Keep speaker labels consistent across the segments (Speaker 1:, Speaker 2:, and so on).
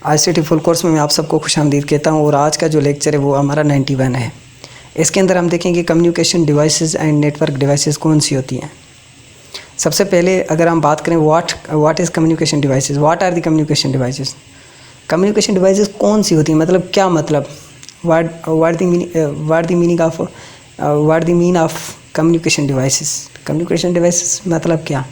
Speaker 1: ICT full course में मैं आप सबको खुशामदीद कहता हूँ और आज का जो लेक्चर है वो हमारा 91 है। इसके अंदर हम देखेंगे communication devices and network devices कौन सी होती हैं। सबसे पहले अगर हम बात करें what is communication devices, what are the communication devices. Communication devices कौन सी होती हैं, मतलब क्या मतलब, what the meaning of communication devices. Communication devices मतलब क्या?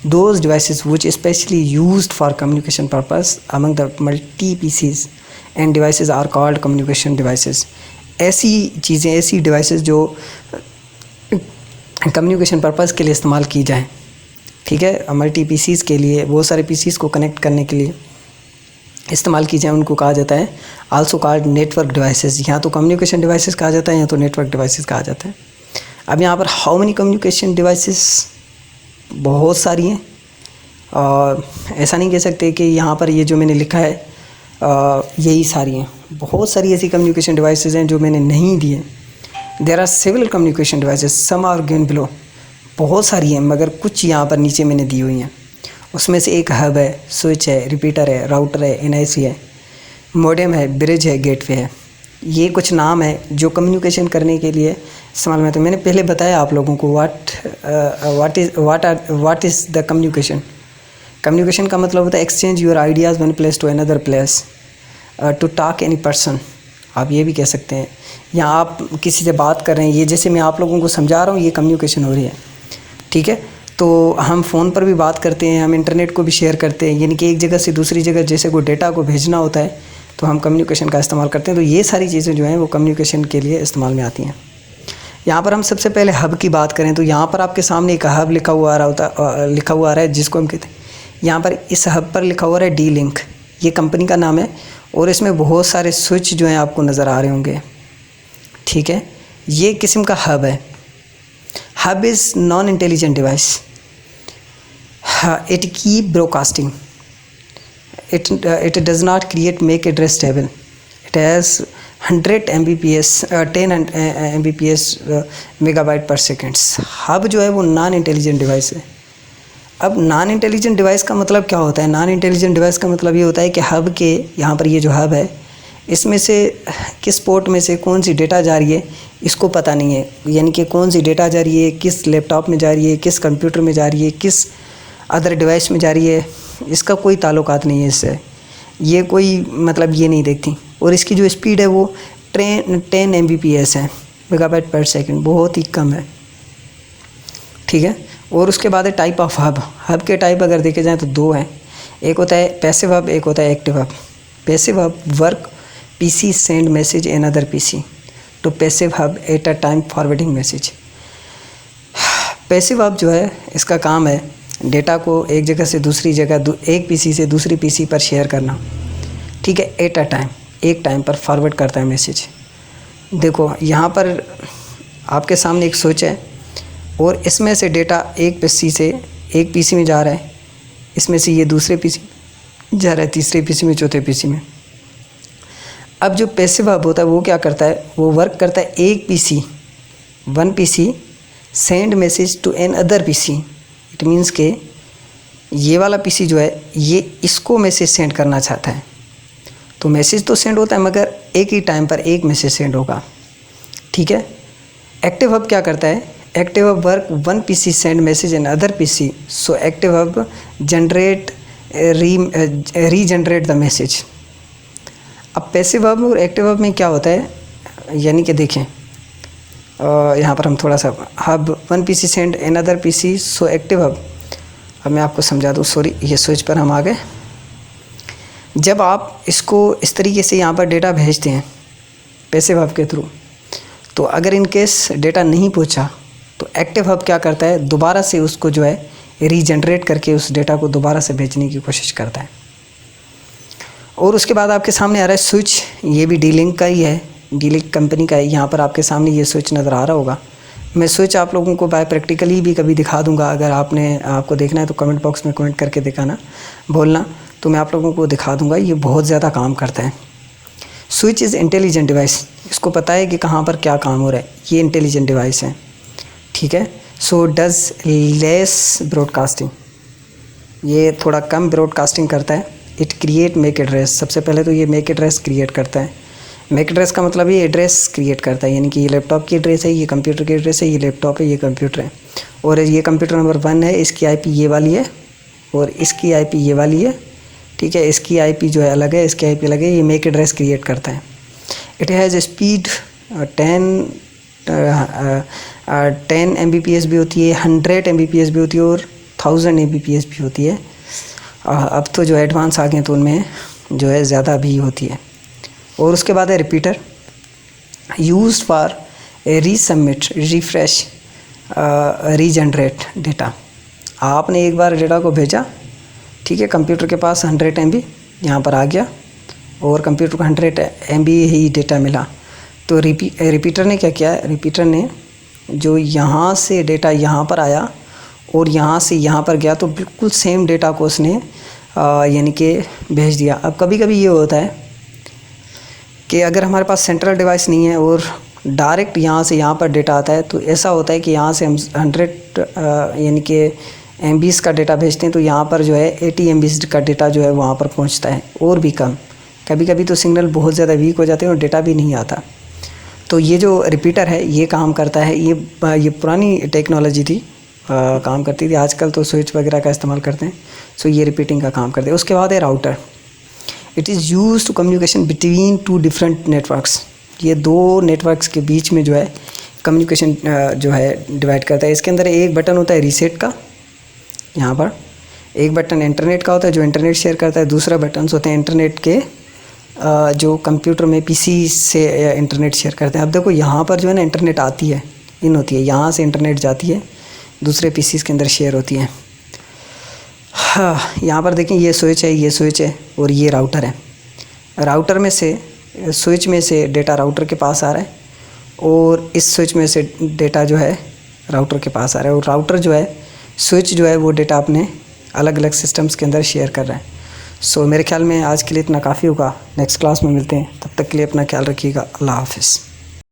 Speaker 1: Those devices which especially used for communication purpose among the multi PCs and devices are called communication devices. ऐसी चीज़ें, ऐसी devices जो communication purpose के लिए इस्तेमाल की जाएं, ठीक है, मल्टी PCs के लिए, बहुत सारे PCs को कनेक्ट करने के लिए इस्तेमाल की जाए, उनको कहा जाता है also called network devices। यहाँ तो communication devices कहा जाता है, यहाँ तो network devices कहा जाता है। अब यहाँ पर how many communication devices, बहुत सारी हैं, और ऐसा नहीं कह सकते कि यहाँ पर ये जो मैंने लिखा है यही सारी हैं। बहुत सारी ऐसी कम्युनिकेशन डिवाइसेस हैं जो मैंने नहीं दिए। There are several communication devices, some are given below. बहुत सारी हैं मगर कुछ यहाँ पर नीचे मैंने दी हुई हैं। उसमें से एक हब है, स्विच है, रिपीटर है, राउटर है, NIC है, मॉडेम है, ब्रिज है, गेटवे है। ये कुछ नाम है जो कम्युनिकेशन करने के लिए इस्तेमाल में आते हैं। मैंने पहले बताया आप लोगों को what is the communication. Communication का मतलब होता है exchange your ideas one place to another place, to talk any person, आप ये भी कह सकते हैं। या आप किसी से बात कर रहे हैं, ये जैसे मैं आप लोगों को समझा रहा हूँ, ये कम्युनिकेशन हो रही है, ठीक है। तो हम फ़ोन पर भी बात करते हैं, हम इंटरनेट को भी शेयर करते हैं, यानी कि एक जगह से दूसरी जगह जैसे कोई डेटा को भेजना होता है तो हम कम्युनिकेशन का इस्तेमाल करते हैं। तो ये सारी चीज़ें जो हैं वो कम्युनिकेशन के लिए इस्तेमाल में आती हैं। यहाँ पर हम सबसे पहले हब की बात करें तो यहाँ पर आपके सामने एक हब लिखा हुआ आ रहा है जिसको हम कहते हैं, यहाँ पर इस हब पर लिखा हुआ है D-Link, ये कंपनी का नाम है और इसमें बहुत सारे स्विच जो हैं आपको नज़र आ रहे होंगे, ठीक है। ये किस्म का हब है। Hub is non intelligent device, it keep broadcasting, it does not create make address stable, it has 100 Mbps 10 Mbps megabyte per seconds। Hub जो है वो नॉन इंटेलिजेंट डिवाइस है। अब नॉन इंटेलिजेंट डिवाइस का मतलब क्या होता है? नॉन इंटेलिजेंट डिवाइस का मतलब ये होता है कि हब के यहाँ पर ये जो हब है इसमें से किस पोर्ट में से कौन सी डेटा जा रही है इसको पता नहीं है, यानी कि कौन सी डेटा जा रही है, किस लैपटॉप में जा रही है, किस कंप्यूटर में जा रही है, किस अदर डिवाइस में जा रही है, इसका कोई ताल्लुकात नहीं है इससे। ये कोई मतलब ये नहीं देखती। और इसकी जो स्पीड है वो 10 Mbps है, मेगाबाइट पर सेकंड, बहुत ही कम है, ठीक है। और उसके बाद है टाइप ऑफ हब। हब के टाइप अगर देखे जाएँ तो दो हैं, एक होता है पैसिव हब, एक होता है active hub. Passive hub work PC send message in other PC to passive hub at a time forwarding message. Passive hub जो है इसका काम है डेटा को एक जगह से दूसरी जगह, एक PC से दूसरी PC पर शेयर करना, ठीक है, एट अ टाइम, एक टाइम पर फॉरवर्ड करता है मैसेज। देखो यहाँ पर आपके सामने एक स्विच है और इसमें से डेटा एक PC से एक PC में जा रहा है, इसमें से ये दूसरे PC जा रहा है, तीसरे PC में, चौथे PC में। अब जो पैसिव हब होता है वो क्या करता है, वो वर्क करता है एक PC, one PC send message to another PC। It means के ये वाला PC जो है ये इसको मैसेज सेंड करना चाहता है, तो मैसेज तो सेंड होता है मगर एक ही टाइम पर एक मैसेज सेंड होगा, ठीक है। एक्टिव हब क्या करता है, active hub work one PC send message in other PC, so active hub generate regenerate the message. अब पैसिव हब और एक्टिव हब में क्या होता है, यानी कि देखें यहाँ पर हम थोड़ा सा hub one PC send in other PC, so active hub. अब मैं आपको समझा दूँ, सॉरी, ये स्विच पर हम आ गए। जब आप इसको इस तरीके से यहाँ पर डेटा भेजते हैं पैसिव हब के थ्रू, तो अगर इन केस डेटा नहीं पहुँचा तो एक्टिव हब क्या करता है, दोबारा से उसको जो है रीजनरेट करके उस डेटा को दोबारा से भेजने की कोशिश करता है। और उसके बाद आपके सामने आ रहा है स्विच, ये भी D-Link का ही है, D-Link कंपनी का है। यहाँ पर आपके सामने ये स्विच नज़र आ रहा होगा। मैं स्विच आप लोगों को बाय प्रैक्टिकली भी कभी दिखा दूंगा, अगर आपको देखना है तो कमेंट बॉक्स में कमेंट करके दिखाना, बोलना, तो मैं आप लोगों को दिखा दूंगा। ये बहुत ज़्यादा काम करता है। स्विच इज़ इंटेलिजेंट डिवाइस, इसको पता है कि कहाँ पर क्या काम हो रहा है, ये इंटेलिजेंट डिवाइस है, ठीक है। सो डज़ लेस ब्रॉडकास्टिंग, ये थोड़ा कम ब्रॉडकास्टिंग करता है, इट क्रिएट मैक एड्रेस। सबसे पहले तो ये मैक एड्रेस क्रिएट करता है। मैक एड्रेस का मतलब ये एड्रेस क्रिएट करता है, यानी कि ये लैपटॉप की एड्रेस है, ये कंप्यूटर की एड्रेस है, ये लैपटॉप है, ये कंप्यूटर है, और ये कंप्यूटर नंबर 1 है, इसकी आईपी ये वाली है और इसकी आईपी ये वाली है, ठीक है। इसकी आईपी जो है अलग है, इसकी आईपी अलग है, ये मैक एड्रेस क्रिएट करता है। इट हैज़ स्पीड 10 Mbps भी होती है, 100 Mbps भी होती है और 1000 Mbps भी होती है। अब तो जो एडवांस आ गए तो उनमें जो है ज़्यादा भी होती है। और उसके बाद है repeater, used for resubmit, refresh, regenerate data. आपने एक बार डेटा को भेजा, ठीक है, कंप्यूटर के पास 100 MB यहाँ पर आ गया और कंप्यूटर को 100 MB ही डेटा मिला, तो रिपीटर ने क्या किया, रिपीटर ने जो यहाँ से डेटा यहाँ पर आया और यहाँ से यहाँ पर गया, तो बिल्कुल सेम डेटा को उसने यानी कि भेज दिया। अब कभी कभी ये होता है कि अगर हमारे पास सेंट्रल डिवाइस नहीं है और डायरेक्ट यहाँ से यहाँ पर डेटा आता है, तो ऐसा होता है कि यहाँ से हम 100 यानी कि MBs का डेटा भेजते हैं, तो यहाँ पर जो है 80 MBs का डेटा जो है वहाँ पर पहुँचता है और भी कम। कभी कभी तो सिग्नल बहुत ज़्यादा वीक हो जाते हैं और डेटा भी नहीं आता। तो ये जो रिपीटर है ये काम करता है। ये पुरानी टेक्नोलॉजी थी, काम करती थी, आजकल तो स्विच वगैरह का इस्तेमाल करते हैं। सो ये रिपीटिंग का काम करते हैं। उसके बाद है router. It is use to communication between 2 different networks. ये 2 नेटवर्क्स के बीच में जो है कम्युनिकेशन जो है डिवाइड करता है। इसके अंदर एक बटन होता है रीसेट का, यहाँ पर एक बटन इंटरनेट का होता है जो इंटरनेट शेयर करता है, दूसरा बटन होते हैं इंटरनेट के जो कंप्यूटर में PC से इंटरनेट शेयर करते हैं। अब देखो यहाँ पर जो है ना इंटरनेट आती है, इन होती है, यहाँ से इंटरनेट जाती है, दूसरे PCs के अंदर शेयर होती है। हाँ, यहाँ पर देखें ये स्विच है, ये स्विच है और ये राउटर है। राउटर में से, स्विच में से डेटा राउटर के पास आ रहा है और इस स्विच में से डेटा जो है राउटर के पास आ रहा है, और राउटर जो है, स्विच जो है वो डेटा अपने अलग अलग सिस्टम्स के अंदर शेयर कर रहा है। सो मेरे ख्याल में आज के लिए इतना काफ़ी होगा। नेक्स्ट क्लास में मिलते हैं, तब तक के लिए अपना ख्याल रखिएगा। अल्लाह हाफ़िज़।